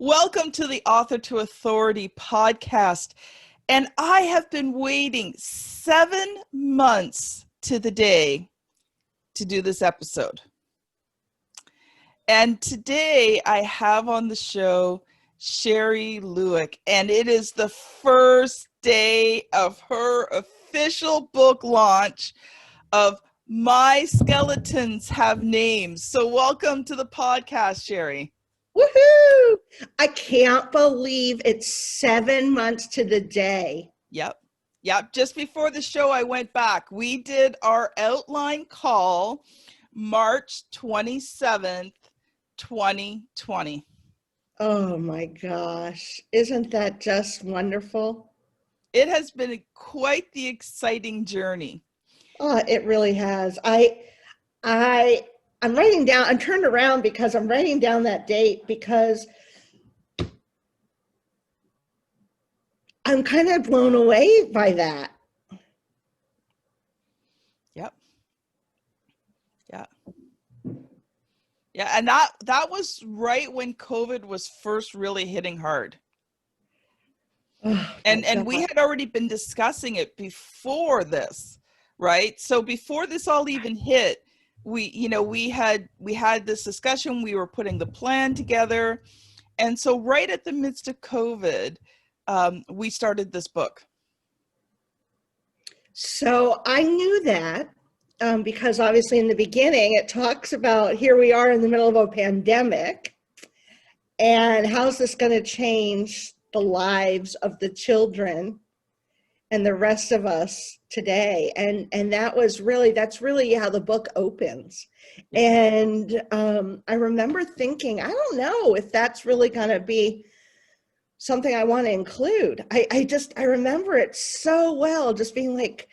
Welcome to the Author to Authority podcast. And I have been waiting 7 months to the day to do this episode. And today I have on the show Shari Lueck, and it is the first day of her official book launch of My Skeletons Have Names. So welcome to the podcast, Shari. Woohoo! I can't believe it's 7 months to the day. Yep. Just before the show, I went back. We did our outline call March 27th, 2020. Oh my gosh. Isn't that just wonderful? It has been quite the exciting journey. Oh, it really has. I'm writing down, I'm turned around because I'm writing down that date because I'm kind of blown away by that. Yep. Yeah, and that was right when COVID was first really hitting hard. And we had already been discussing it before this, right? So before this all even hit, we had this discussion, we were putting the plan together. And so right at the midst of COVID, we started this book. So I knew that because obviously in the beginning, it talks about here we are in the middle of a pandemic and how's this going to change the lives of the children and the rest of us today. And that's really how the book opens. And I remember thinking, I don't know if that's really going to be something I want to include. I remember it so well, just being like,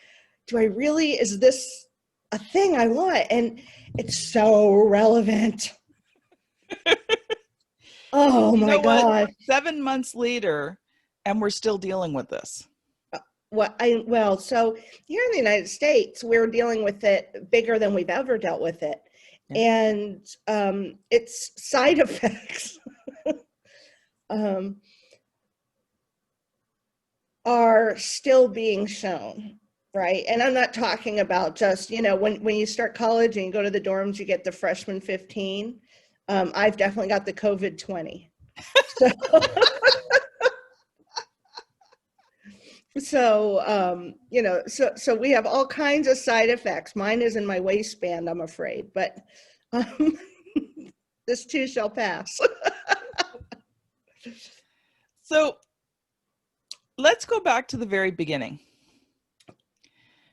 is this a thing I want? And it's so relevant. Oh my God. 7 months later, and we're still dealing with this. So here in the United States, we're dealing with it bigger than we've ever dealt with it. Yeah. And its side effects are still being shown, right? And I'm not talking about just, when you start college and you go to the dorms, you get the freshman 15. I've definitely got the COVID 20. So, so we have all kinds of side effects. Mine is in my waistband, I'm afraid, but this too shall pass. So let's go back to the very beginning,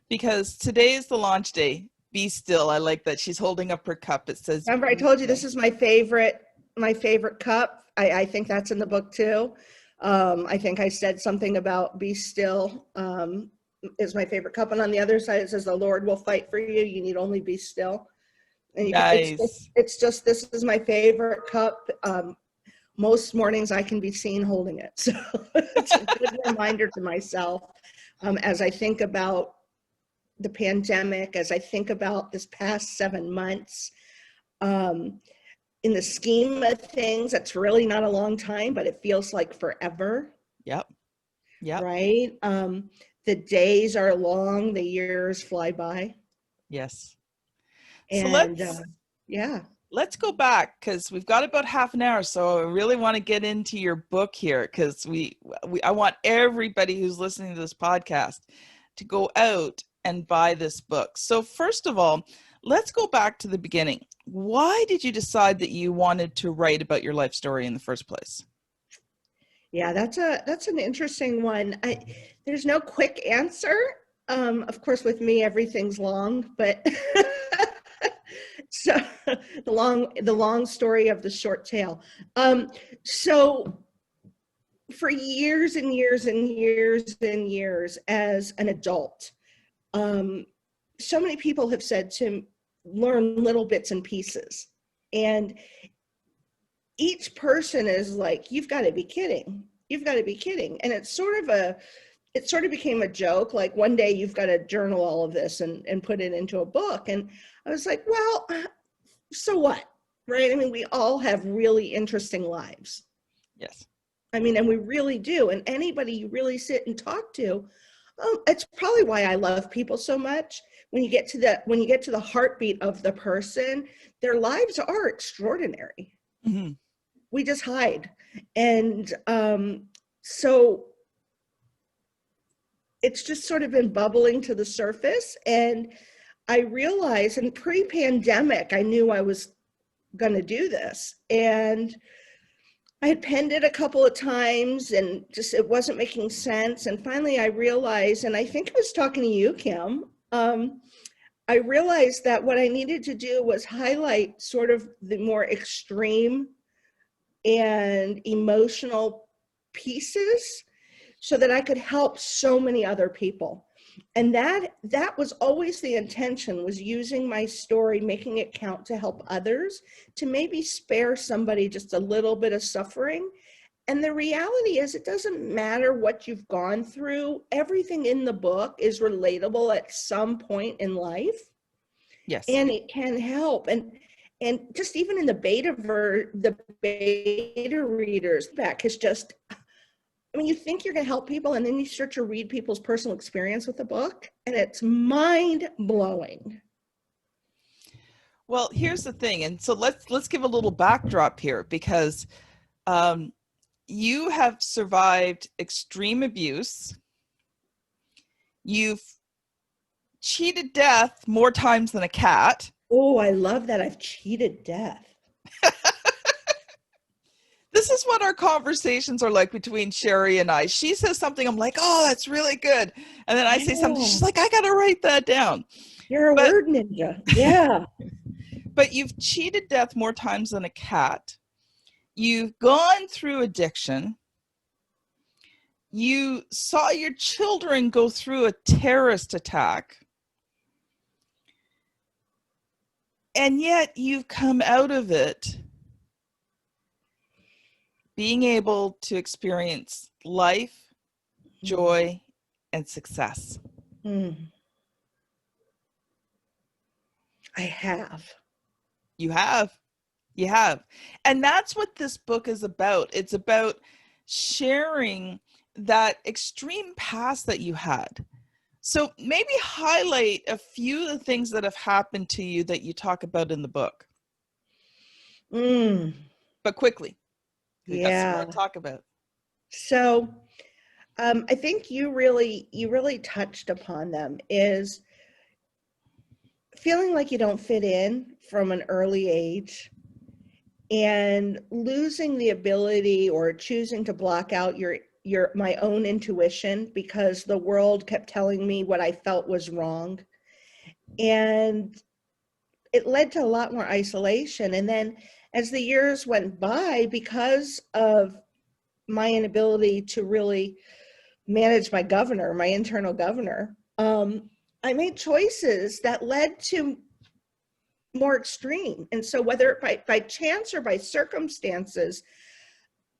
because today is the launch day. Be still. I like that she's holding up her cup. It says, remember, I told you this is my favorite cup. I think that's in the book too. I think I said something about be still is my favorite cup. And on the other side, it says the Lord will fight for you. You need only be still. And nice. It's just, this is my favorite cup. Most mornings I can be seen holding it. So it's a good reminder to myself as I think about the pandemic, as I think about this past 7 months. In the scheme of things, that's really not a long time, but it feels like forever. Yep. Right? The days are long, the years fly by. Yes. And so let's go back, because we've got about half an hour. So I really want to get into your book here, because I want everybody who's listening to this podcast to go out and buy this book. So first of all, let's go back to the beginning. Why did you decide that you wanted to write about your life story in the first place? Yeah, that's an interesting one. There's no quick answer. Of course, with me, everything's long, but so the long story of the short tale. So for years and years and years and years as an adult, so many people have said to learn little bits and pieces, and each person is like, you've got to be kidding, and it sort of became a joke, like one day you've got to journal all of this and put it into a book. And I was like, well, so what, right? I mean, we all have really interesting lives. Yes. I mean, and we really do. And anybody you really sit and talk to, it's probably why I love people so much. When you get to the heartbeat of the person, their lives are extraordinary. Mm-hmm. We just hide. And so it's just sort of been bubbling to the surface. And I realized, in pre-pandemic, I knew I was going to do this. And I had penned it a couple of times and just, it wasn't making sense. And finally I realized, and I think I was talking to you, Kim, I realized that what I needed to do was highlight sort of the more extreme and emotional pieces so that I could help so many other people. And that was always the intention, was using my story, making it count to help others, to maybe spare somebody just a little bit of suffering. And the reality is, it doesn't matter what you've gone through. Everything in the book is relatable at some point in life. Yes. And it can help. And just even in the beta readers back is just, I mean, you think you're going to help people, and then you start to read people's personal experience with the book, and it's mind-blowing. Well, here's the thing, and so let's give a little backdrop here, because you have survived extreme abuse. You've cheated death more times than a cat. Oh, I love that. I've cheated death. This is what our conversations are like between Shari and I. She says something, I'm like, oh, that's really good. And then I say something, she's like, I got to write that down. You're a word ninja. Yeah. But you've cheated death more times than a cat. You've gone through addiction. You saw your children go through a terrorist attack. And yet you've come out of it being able to experience life, joy, and success. I have. You have. You have. And that's what this book is about. It's about sharing that extreme past that you had. So maybe highlight a few of the things that have happened to you that you talk about in the book. But quickly. Yeah. That's what I talk about. So I think you really touched upon them, is feeling like you don't fit in from an early age, and losing the ability or choosing to block out my own intuition because the world kept telling me what I felt was wrong. And it led to a lot more isolation. And then as the years went by, because of my inability to really manage my internal governor, I made choices that led to more extreme. And so whether by chance or by circumstances,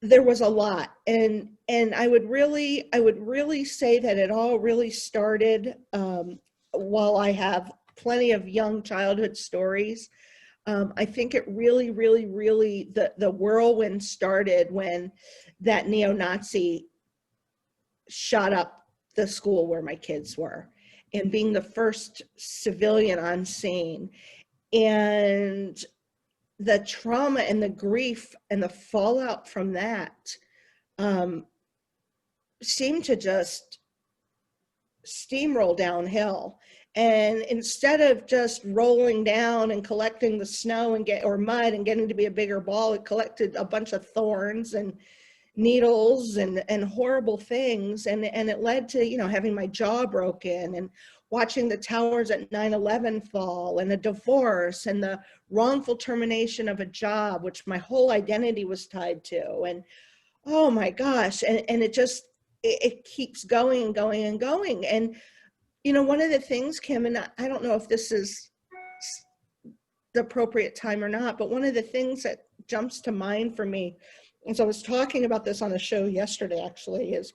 there was a lot. And I would really say that it all really started, while I have plenty of young childhood stories, I think it really, the whirlwind started when that neo-Nazi shot up the school where my kids were, and being the first civilian on scene, and the trauma and the grief and the fallout from that seemed to just steamroll downhill. And instead of just rolling down and collecting the snow or mud and getting to be a bigger ball, it collected a bunch of thorns and needles and horrible things. And it led to, having my jaw broken, and watching the towers at 9/11 fall, and a divorce, and the wrongful termination of a job, which my whole identity was tied to. And oh my gosh. And it keeps going and going and going. And, one of the things, Kim, and I don't know if this is the appropriate time or not, but one of the things that jumps to mind for me, and so I was talking about this on a show yesterday, actually, is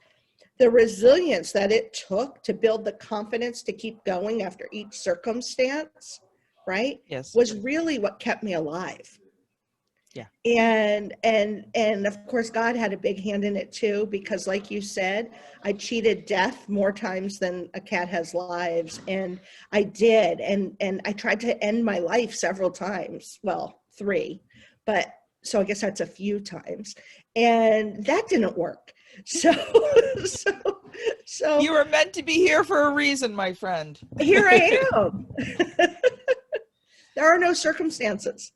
the resilience that it took to build the confidence to keep going after each circumstance, right? Yes. Was really what kept me alive. Yeah. And of course God had a big hand in it too, because like you said, I cheated death more times than a cat has lives, and I did, and I tried to end my life several times, well, 3, but so I guess that's a few times, and that didn't work. So so so You were meant to be here for a reason, my friend. here I am. There are no circumstances.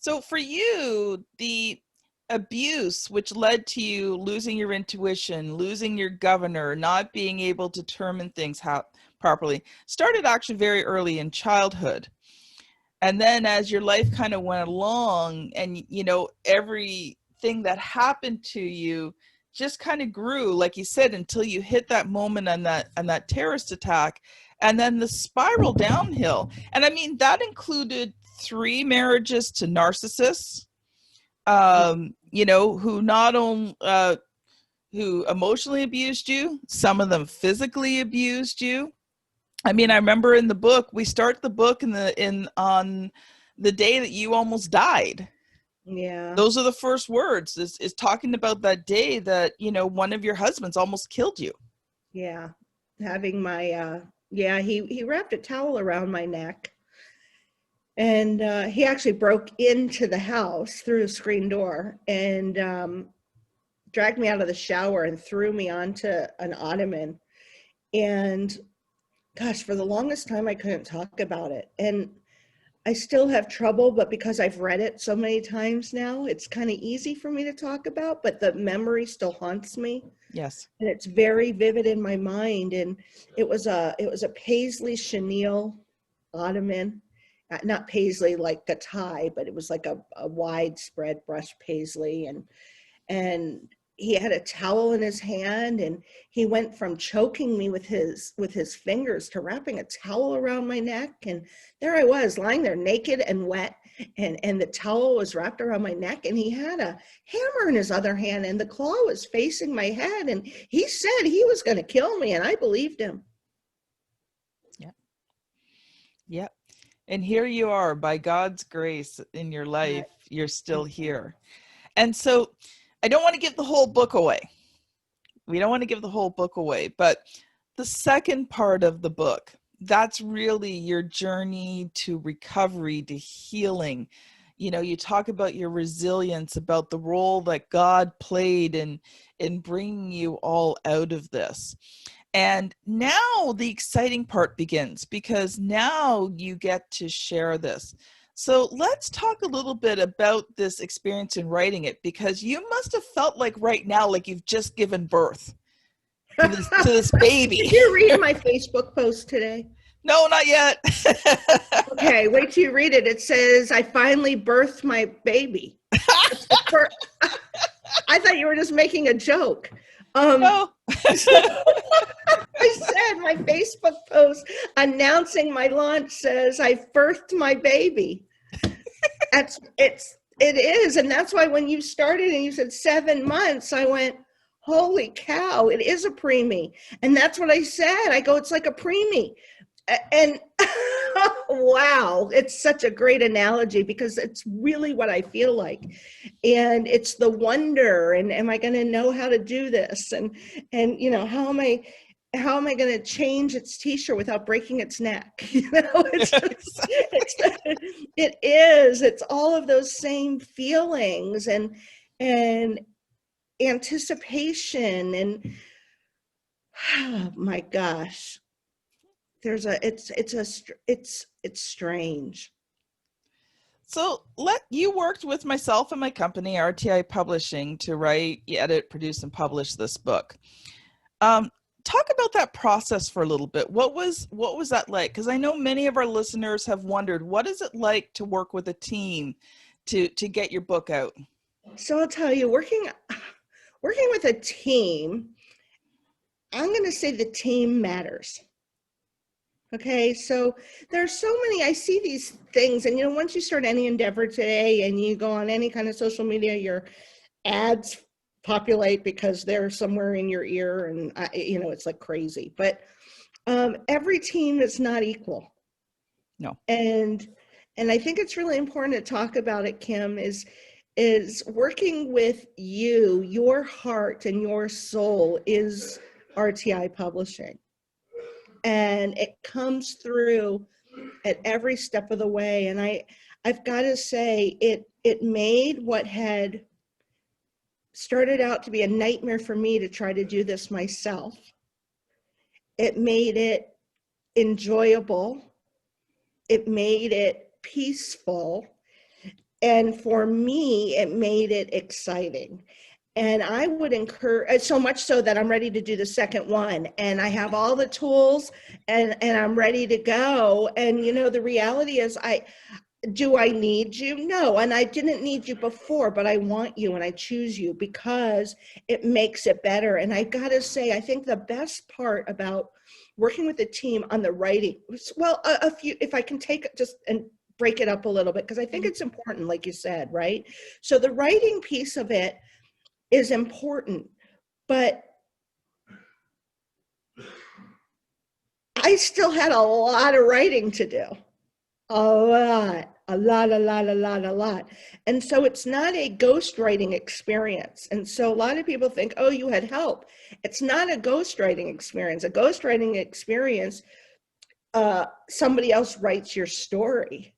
So for you, the abuse which led to you losing your intuition, losing your governor, not being able to determine things properly, started actually very early in childhood. And then as your life kind of went along, and everything that happened to you just kind of grew, like you said, until you hit that moment on that terrorist attack, and then the spiral downhill. And I mean, that included 3 marriages to narcissists, who not only who emotionally abused you, some of them physically abused you. I mean, I remember in the book, we start the book on the day that you almost died. Yeah. Those are the first words, is talking about that day that, one of your husbands almost killed you. Yeah. Having my, he wrapped a towel around my neck, and he actually broke into the house through a screen door, and dragged me out of the shower and threw me onto an ottoman. And gosh, for the longest time, I couldn't talk about it. And I still have trouble, but because I've read it so many times now, it's kind of easy for me to talk about, but the memory still haunts me. Yes. And it's very vivid in my mind. And it was a paisley chenille ottoman, not paisley like the tie, but it was like a widespread brush paisley. And he had a towel in his hand, and he went from choking me with his fingers to wrapping a towel around my neck. And there I was lying there naked and wet, and the towel was wrapped around my neck, and he had a hammer in his other hand, and the claw was facing my head, and he said he was going to kill me, and I believed him. Yep. And here you are, by God's grace in your life, you're still here. And so I don't want to give the whole book away. We don't want to give the whole book away, but the second part of the book, that's really your journey to recovery, to healing. You talk about your resilience, about the role that God played in bringing you all out of this. And now the exciting part begins, because now you get to share this. So let's talk a little bit about this experience in writing it, because you must have felt like right now, like you've just given birth to this baby. Did you read my Facebook post today? No, not yet. Okay, wait till you read it. It says, I finally birthed my baby. I thought you were just making a joke. No. I said my Facebook post announcing my launch says, I birthed my baby. It is. And that's why when you started and you said 7 months, I went, holy cow, it is a preemie. And that's what I said. I go, it's like a preemie. And wow, it's such a great analogy, because it's really what I feel like. And it's the wonder, and am I going to know how to do this? And how am I going to change its t-shirt without breaking its neck? It's all of those same feelings and anticipation, and oh my gosh, it's strange. So you worked with myself and my company, RTI Publishing, to write, edit, produce, and publish this book. Talk about that process for a little bit. What was that like? Because I know many of our listeners have wondered, what is it like to work with a team to get your book out? So I'll tell you, working with a team, I'm going to say the team matters. Okay, so there's so many, I see these things, and once you start any endeavor today and you go on any kind of social media, your ads populate because they're somewhere in your ear, and it's like crazy. But every team is not equal. No. And and I think it's really important to talk about it, Kim, is working with you. Your heart and your soul is RTI Publishing. And it comes through at every step of the way. And I've got to say, it made what had started out to be a nightmare for me to try to do this myself. It made it enjoyable. It made it peaceful. And for me, it made it exciting. And I would encourage, so much so that I'm ready to do the second one. And I have all the tools and I'm ready to go. And, you know, the reality is do I need you? No. And I didn't need you before, but I want you and I choose you because it makes it better. And I got to say, I think the best part about working with the team on the writing, well, a few, if I can take it just and break it up a little bit, because I think it's important, like you said, right? So the writing piece of it is important, but I still had a lot of writing to do. A lot. And so it's not a ghostwriting experience. And so a lot of people think, oh, you had help. It's not a ghostwriting experience. A ghostwriting experience, somebody else writes your story.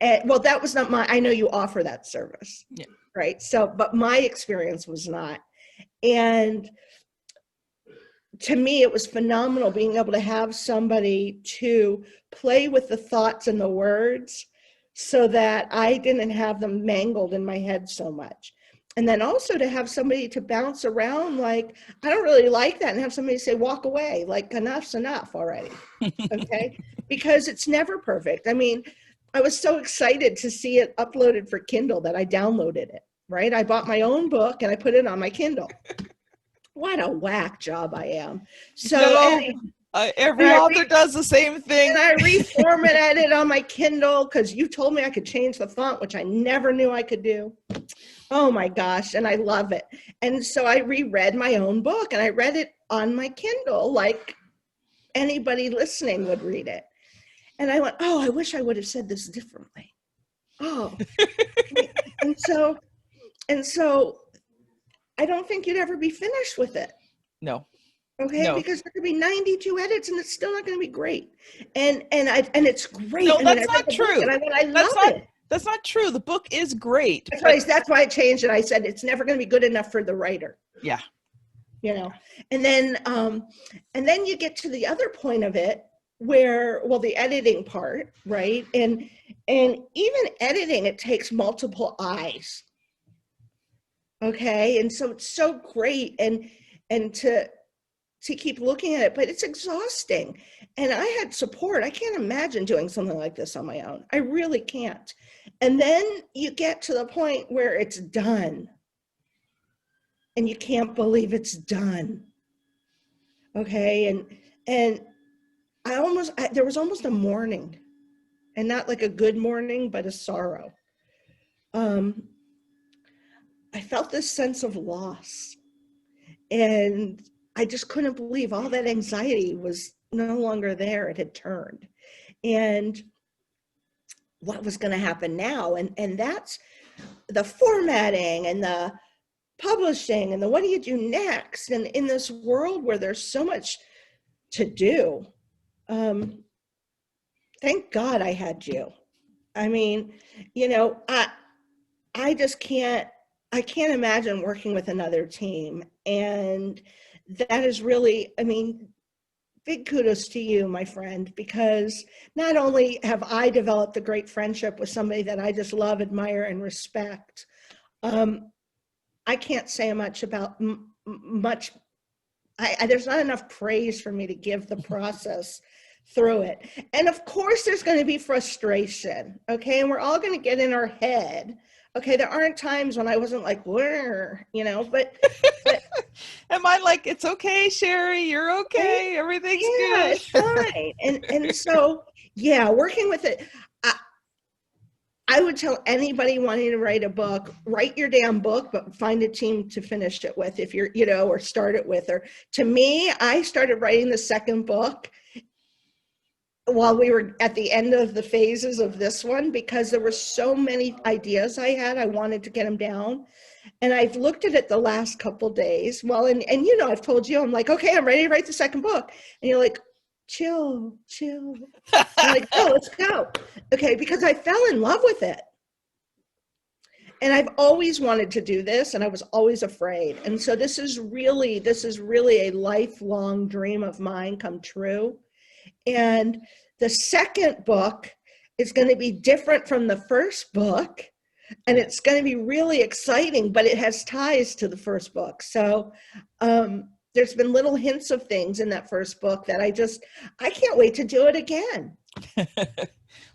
And, well, that was not I know you offer that service, yeah. Right? So, but my experience was not. And to me, it was phenomenal being able to have somebody to play with the thoughts and the words so that I didn't have them mangled in my head so much. And then also to have somebody to bounce around like, I don't really like that, and have somebody say, walk away, like enough's enough already, okay? Because it's never perfect. I mean, I was so excited to see it uploaded for Kindle that I downloaded it, right? I bought my own book and I put it on my Kindle. What a whack job I am. So every author does the same thing. And I reformatted it on my Kindle because you told me I could change the font, which I never knew I could do. Oh my gosh, and I love it. And so I reread my own book and I read it on my Kindle like anybody listening would read it. And I went, oh, I wish I would have said this differently. Oh. and so I don't think you'd ever be finished with it. No. Okay, no. Because there could be 92 edits and it's still not going to be great. And it's great. No, that's not true. And I love it. That's not true. The book is great. That's why I changed it. I said it's never going to be good enough for the writer. Yeah. You know, and then you get to the other point of it where, well, the editing part, right? And even editing, it takes multiple eyes. Okay, and so it's so great and to keep looking at it, but it's exhausting. And I had support. I can't imagine doing something like this on my own. I really can't. And then you get to the point where it's done. And you can't believe it's done. Okay, and there was almost a mourning, and not like a good mourning, but a sorrow. I felt this sense of loss, and I just couldn't believe all that anxiety was no longer there. It had turned. And what was going to happen now? And that's the formatting and the publishing and the what do you do next? And in this world where there's so much to do, thank God I had you. I mean, you know, I just can't imagine working with another team. And that is really, I mean, big kudos to you, my friend, because not only have I developed a great friendship with somebody that I just love, admire, and respect, I can't say much about much. There's not enough praise for me to give the process through it. And of course, there's going to be frustration, okay? And we're all going to get in our head. Okay, there aren't times when I wasn't like, where, you know, but am I like, it's okay, Shari, you're okay, everything's good. It's fine. And so, yeah, working with it, I would tell anybody wanting to write a book, write your damn book, but find a team to finish it with if you're, you know, or start it with. Or to me, I started writing the second book while we were at the end of the phases of this one, because there were so many ideas I had. I wanted to get them down. And I've looked at it the last couple days. Well, and you know, I've told you, I'm like, okay, I'm ready to write the second book. And you're like, chill. I'm like, oh, let's go. Okay, because I fell in love with it. And I've always wanted to do this, and I was always afraid. And so this is really a lifelong dream of mine come true. And the second book is going to be different from the first book, and it's going to be really exciting, but it has ties to the first book. So there's been little hints of things in that first book that I can't wait to do it again.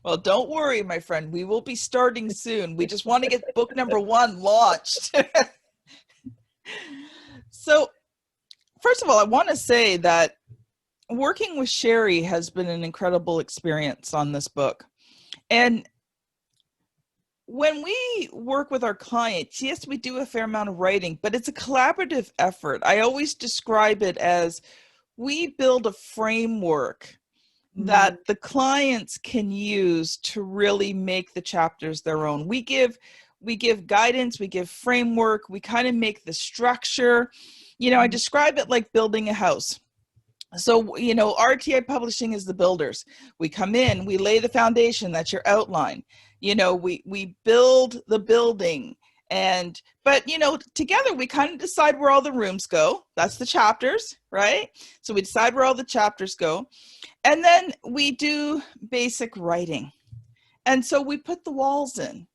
Well, don't worry, my friend. We will be starting soon. We just want to get book number 1 launched. So, first of all, I want to say that working with Shari has been an incredible experience on this book. And when we work with our clients, yes, we do a fair amount of writing, but it's a collaborative effort. I always describe it as we build a framework that the clients can use to really make the chapters their own. We give guidance, we give framework, we kind of make the structure. You know, I describe it like building a house. So, you know, RTI Publishing is the builders. We come in, we lay the foundation, that's your outline. You know, we build the building. But, you know, together we kind of decide where all the rooms go. That's the chapters, right? So we decide where all the chapters go. And then we do basic writing. And so we put the walls in.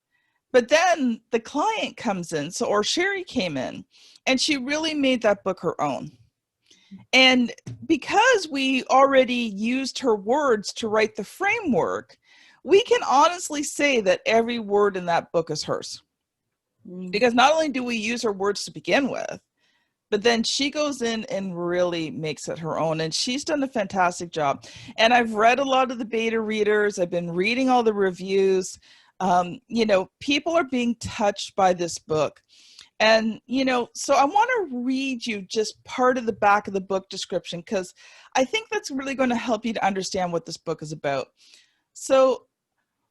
But then the client comes in, or Shari came in, and she really made that book her own. And because we already used her words to write the framework, we can honestly say that every word in that book is hers. Because not only do we use her words to begin with, but then she goes in and really makes it her own. And she's done a fantastic job. And I've read a lot of the beta readers. I've been reading all the reviews. You know, people are being touched by this book. And, you know, so I want to read you just part of the back of the book description, because I think that's really going to help you to understand what this book is about. So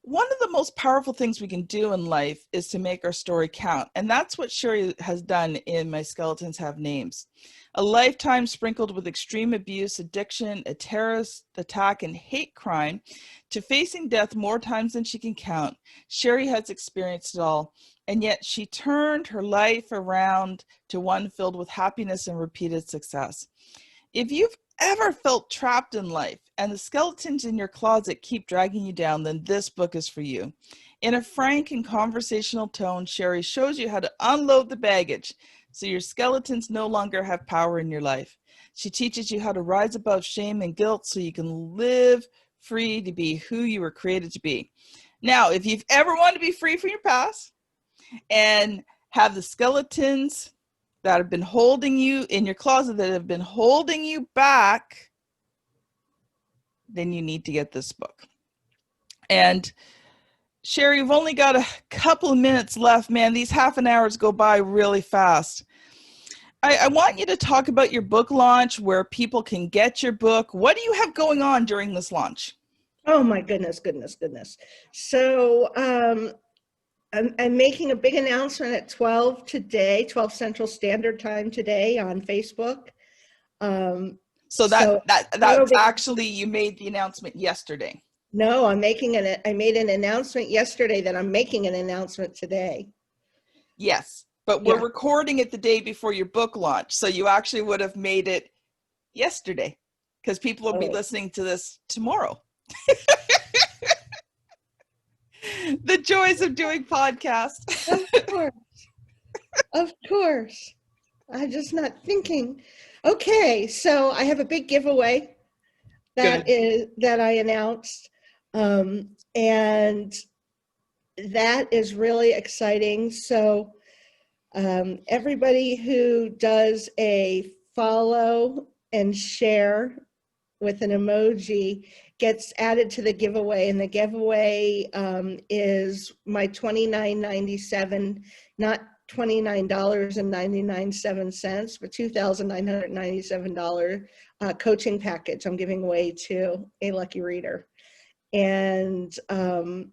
one of the most powerful things we can do in life is to make our story count. And that's what Shari has done in My Skeletons Have Names. A lifetime sprinkled with extreme abuse, addiction, a terrorist attack, and hate crime, to facing death more times than she can count. Shari has experienced it all. And yet she turned her life around to one filled with happiness and repeated success. If you've ever felt trapped in life and the skeletons in your closet keep dragging you down, then this book is for you. In a frank and conversational tone, Shari shows you how to unload the baggage so your skeletons no longer have power in your life. She teaches you how to rise above shame and guilt so you can live free to be who you were created to be. Now, if you've ever wanted to be free from your past and have the skeletons that have been holding you in your closet, that have been holding you back, then you need to get this book. And Shari, we've only got a couple of minutes left, man. These half an hours go by really fast. I want you to talk about your book launch, where people can get your book. What do you have going on during this launch? Oh my goodness. So I'm making a big announcement at 12 today, 12 Central Standard Time today on Facebook. So that's actually, you made the announcement yesterday. No, I made an announcement yesterday that I'm making an announcement today. Yes, but we're recording it the day before your book launch. So you actually would have made it yesterday, because people will be listening to this tomorrow. The joys of doing podcasts. Of course. I'm just not thinking. Okay, so I have a big giveaway that I announced, and that is really exciting. So everybody who does a follow and share with an emoji gets added to the giveaway, and the giveaway is my $29.97, not $29.97 for $2,997 coaching package I'm giving away to a lucky reader. And the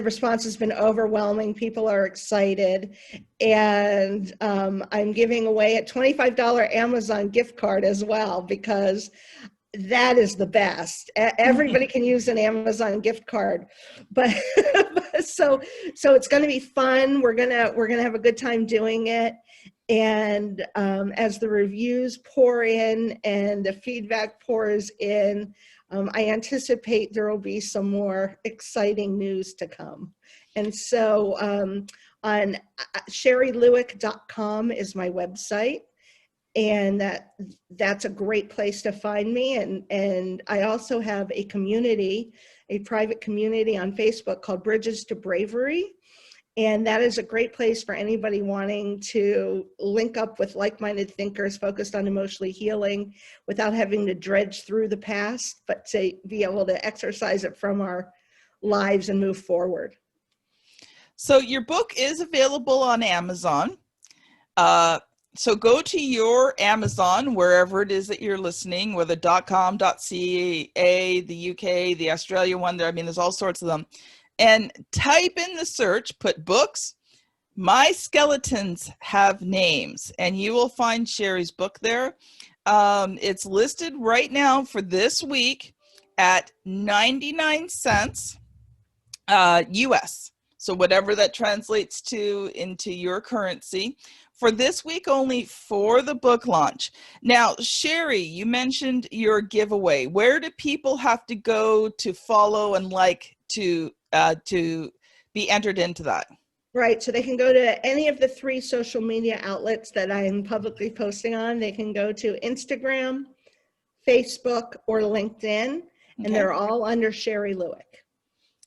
response has been overwhelming. People are excited. And I'm giving away a $25 Amazon gift card as well, because that is the best. Everybody can use an Amazon gift card, but so it's going to be fun. We're gonna have a good time doing it. And as the reviews pour in and the feedback pours in, I anticipate there will be some more exciting news to come. And so on sharilueck.com is my website. And that's a great place to find me. And I also have a community, a private community on Facebook called Bridges to Bravery. And that is a great place for anybody wanting to link up with like-minded thinkers focused on emotionally healing without having to dredge through the past, but to be able to exercise it from our lives and move forward. So your book is available on Amazon. So go to your Amazon, wherever it is that you're listening, whether .com, .ca, the UK, the Australia one, there, I mean, there's all sorts of them. And type in the search, put books, My Skeletons Have Names, and you will find Shari's book there. It's listed right now for this week at 99 cents US. So whatever that translates to into your currency. For this week only, for the book launch. Now, Shari, you mentioned your giveaway. Where do people have to go to follow and like to be entered into that? Right, so they can go to any of the 3 social media outlets that I'm publicly posting on. They can go to Instagram, Facebook, or LinkedIn, and they're all under Shari Lueck.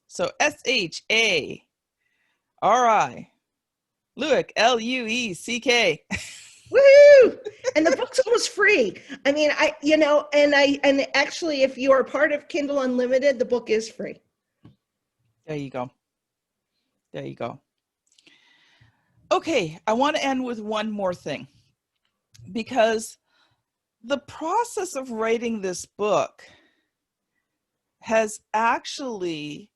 So SHARI. Lueck, LUECK. Woohoo! And the book's almost free. I mean, and actually, if you are part of Kindle Unlimited, the book is free. There you go. There you go. Okay, I want to end with one more thing, because the process of writing this book has actually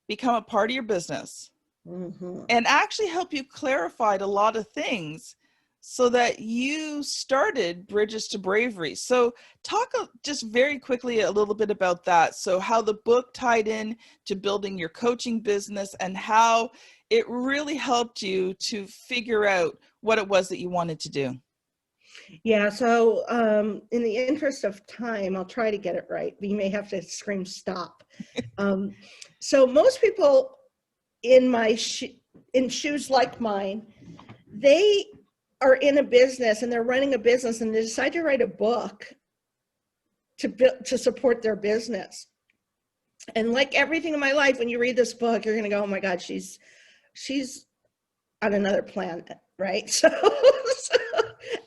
become a part of your business. Mm-hmm. And actually help you clarify a lot of things so that you started Bridges to Bravery. So talk just very quickly a little bit about that. So how the book tied in to building your coaching business and how it really helped you to figure out what it was that you wanted to do. Yeah, so in the interest of time, I'll try to get it right, but you may have to scream stop. So most people in shoes like mine, they are in a business and they're running a business and they decide to write a book to support their business. And like everything in my life, when you read this book, you're going to go, oh my God, she's on another planet, right? So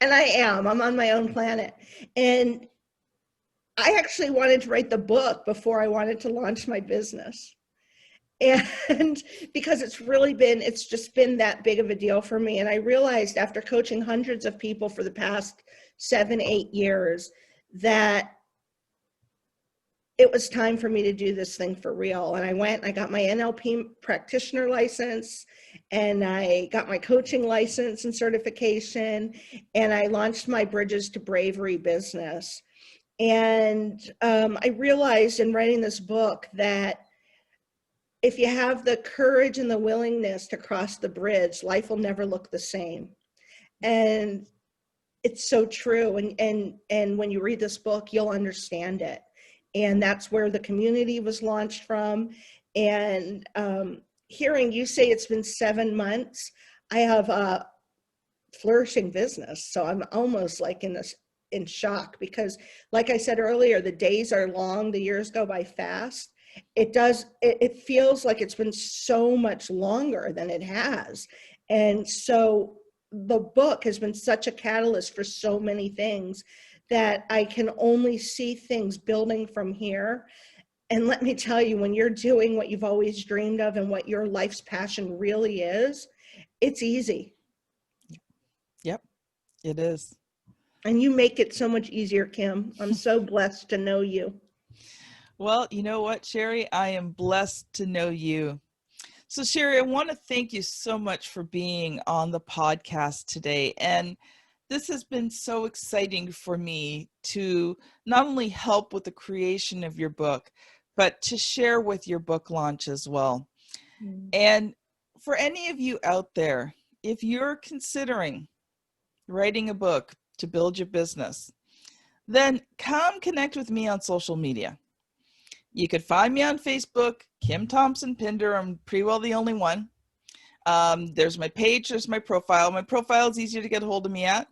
and I'm on my own planet. And I actually wanted to write the book before I wanted to launch my business. And because it's just been that big of a deal for me. And I realized after coaching hundreds of people for the past 7-8 years that it was time for me to do this thing for real. And I got my NLP practitioner license, and I got my coaching license and certification, and I launched my Bridges to Bravery business. And I realized in writing this book that if you have the courage and the willingness to cross the bridge, life will never look the same. And it's so true. And when you read this book, you'll understand it. And that's where the community was launched from. And hearing you say it's been 7 months, I have a flourishing business. So I'm almost like in shock, because like I said earlier, the days are long, the years go by fast. It feels like it's been so much longer than it has. And so the book has been such a catalyst for so many things that I can only see things building from here. And let me tell you, when you're doing what you've always dreamed of and what your life's passion really is, it's easy. Yep, it is. And you make it so much easier, Kim. I'm so blessed to know you. Well, you know what, Shari? I am blessed to know you. So, Shari, I want to thank you so much for being on the podcast today. And this has been so exciting for me to not only help with the creation of your book, but to share with your book launch as well. And for any of you out there, if you're considering writing a book to build your business, then come connect with me on social media. You could find me on Facebook, Kim Thompson Pinder. I'm pretty well the only one. There's my page, there's my profile. My profile is easier to get a hold of me at.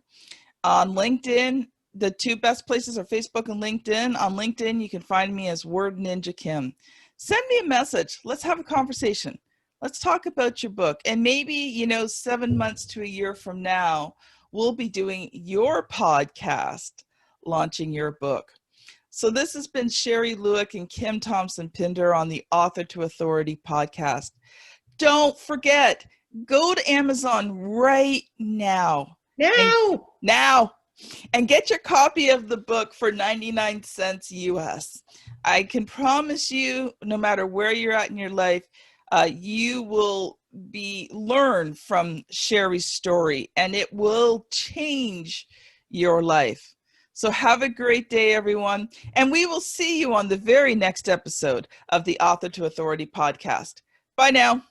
On LinkedIn, the two best places are Facebook and LinkedIn. On LinkedIn, you can find me as Word Ninja Kim. Send me a message. Let's have a conversation. Let's talk about your book. And maybe, 7 months to a year from now, we'll be doing your podcast, launching your book. So this has been Shari Lueck and Kim Thompson Pinder on the Author to Authority podcast. Don't forget, go to Amazon right now. Now. And get your copy of the book for 99 cents US. I can promise you, no matter where you're at in your life, you will learn from Shari's story, and it will change your life. So have a great day, everyone. And we will see you on the very next episode of the Author to Authority podcast. Bye now.